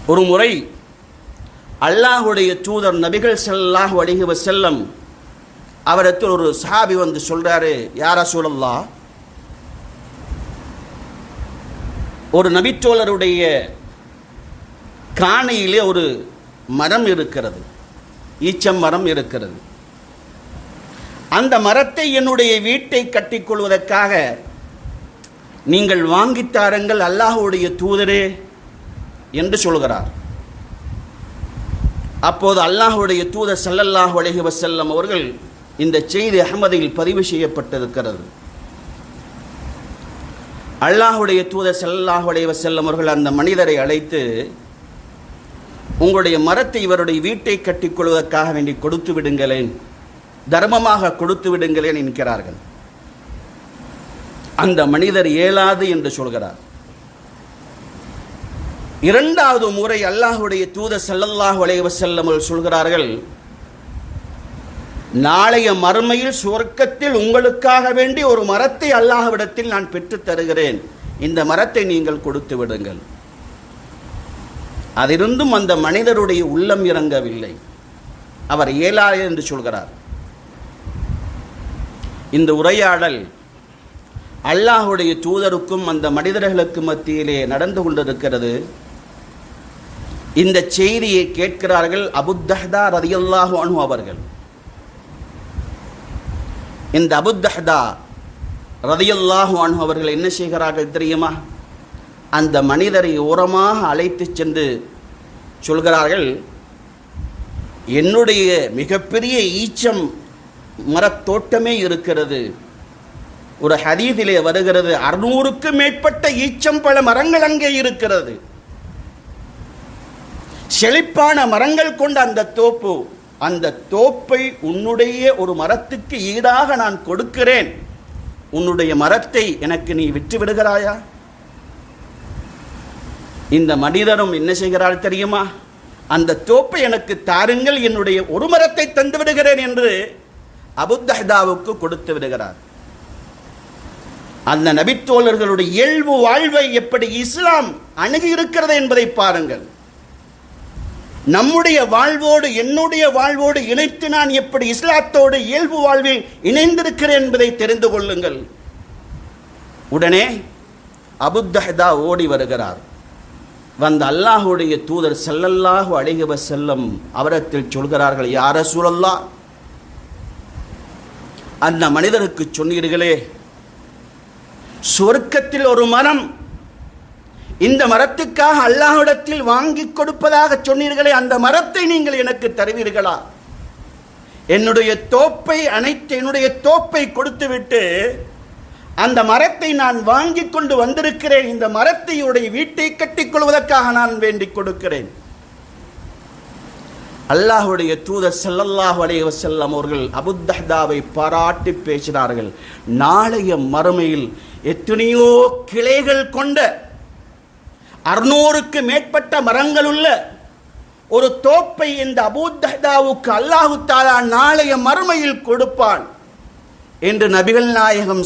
ஒரு முறை அல்லாஹுடைய தூதர் நபிகள் ஸல்லல்லாஹு அலைஹி வஸல்லம் அவரிடத்தில் ஒரு சஹாபி வந்து சொல்றாரு, யா ரசூலல்லாஹ், ஒரு நபித்தோழருடைய காணியிலே ஒரு மரம் இருக்கிறது, ஈச்சம் மரம் இருக்கிறது. அந்த மரத்தை என்னுடைய வீட்டை கட்டிக்கொள்வதற்காக நீங்கள் வாங்கித்தாருங்கள் அல்லாஹுடைய தூதரே என்று சொல்கிறார். அப்போது அல்லாஹுடைய தூதர் ஸல்லல்லாஹு அலைஹி வஸல்லம் அவர்கள், இந்த செய்தி அஹ்மதில் பதிவு செய்யப்பட்டிருக்கிறது, அல்லாஹுடைய தூதர் ஸல்லல்லாஹு அலைஹி வஸல்லம் அவர்கள் அந்த மனிதரை அழைத்து, உங்களுடைய மரத்தை இவருடைய வீட்டை கட்டிக்கொள்வதற்காக வேண்டி கொடுத்து விடுங்களேன், தர்மமாக கொடுத்து விடுங்களேன் என்கிறார்கள். அந்த மனிதர் இயலாது என்று சொல்கிறார். இரண்டாவது முறை அல்லாஹுடைய தூதர் ஸல்லல்லாஹு அலைஹி வஸல்லம் சொல்கிறார்கள், நாளைய மறுமையில் சுவர்க்கத்தில் உங்களுக்காக வேண்டி ஒரு மரத்தை அல்லாஹ்விடத்தில் நான் பெற்றுத் தருகிறேன், இந்த மரத்தை நீங்கள் கொடுத்து விடுங்கள். அதிலிருந்தும் அந்த மனிதருடைய உள்ளம் இறங்கவில்லை, அவர் இயலாது என்று சொல்கிறார். இந்த உரையாடல் அல்லாஹுடைய தூதருக்கும் அந்த மனிதர்களுக்கு மத்தியிலே நடந்து கொண்டிருக்கிறது. இந்த செய்தியை கேட்கிறார்கள் அபூத்தஹ்தா ரலியல்லாஹு அன்ஹு அவர்கள். இந்த அபூத்தஹ்தா ரலியல்லாஹு அன்ஹு அவர்கள் என்ன செய்கிறார்கள் தெரியுமா? அந்த மனிதரை ஓரமாக அழைத்து சென்று சொல்கிறார்கள், என்னுடைய மிகப்பெரிய ஈச்சம் மரத்தோட்டமே இருக்கிறது. ஒரு ஹதீஸிலே வருகிறது, 600க்கும் மேற்பட்ட ஈச்சம் பல மரங்கள் அங்கே இருக்கிறது. செழிப்பான மரங்கள் கொண்ட அந்த தோப்பை உன்னுடைய ஒரு மரத்துக்கு ஈடாக நான் கொடுக்கிறேன், உன்னுடைய மரத்தை எனக்கு நீ விற்று விடுகிறாயா? இந்த மனிதரும் என்ன செய்கிறார் தெரியுமா? அந்த தோப்பை எனக்கு தாருங்கள், என்னுடைய ஒரு மரத்தை தந்து விடுகிறேன் என்று அபூத்தஹ்தாவுக்கு கொடுத்து விடுகிறார். அந்த நபித்தோழர்களுடைய இயல்பு வாழ்வை எப்படி இஸ்லாம் அணுகி இருக்கிறது என்பதை பாருங்கள். நம்முடைய வாழ்வோடு என்னுடைய வாழ்வோடு இணைத்து நான் எப்படி இஸ்லாத்தோடு இயல்பு வாழ்வில் இணைந்திருக்கிறேன் என்பதை தெரிந்து கொள்ளுங்கள். உடனே அபூத்தஹ்தா ஓடி வருகிறார். வந்த அல்லாஹுடைய தூதர் ஸல்லல்லாஹு அலைஹி வஸல்லம் அவரிடத்தில் சொல்கிறார்கள், யா ரசூலல்லாஹ், அந்த மனிதருக்கு சொன்னீர்களே, சுவர்க்கத்தில் ஒரு மரம், இந்த மரத்துக்காக அல்லாஹ்விடத்தில் வாங்கி கொடுப்பதாக சொன்னீர்களே, அந்த மரத்தை நீங்கள் எனக்கு தருவீர்களா? என்னுடைய தோப்பை கொடுத்துவிட்டு அந்த மரத்தை நான் வாங்கி கொண்டு வந்திருக்கிறேன், இந்த மரத்தை உடைய வீட்டை கட்டிக்கொள்வதற்காக நான் வேண்டிக் கொடுக்கிறேன். அல்லாஹுடைய தூதர் ஸல்லல்லாஹு அலைஹி வஸல்லம் அவர்கள் அபூத்தஹ்தாவை பாராட்டி பேசினார்கள். நாளைய மறுமையில் எத்தனையோ கிளைகள் கொண்ட 600க்கு மேற்பட்ட மரங்கள் உள்ள ஒரு தோப்பை இந்த அபூத்தஹ்தாவுக்கு அல்லாஹு தஆலா நாளைய மறுமையில் கொடுப்பான் என்று நபிகள் நாயகம்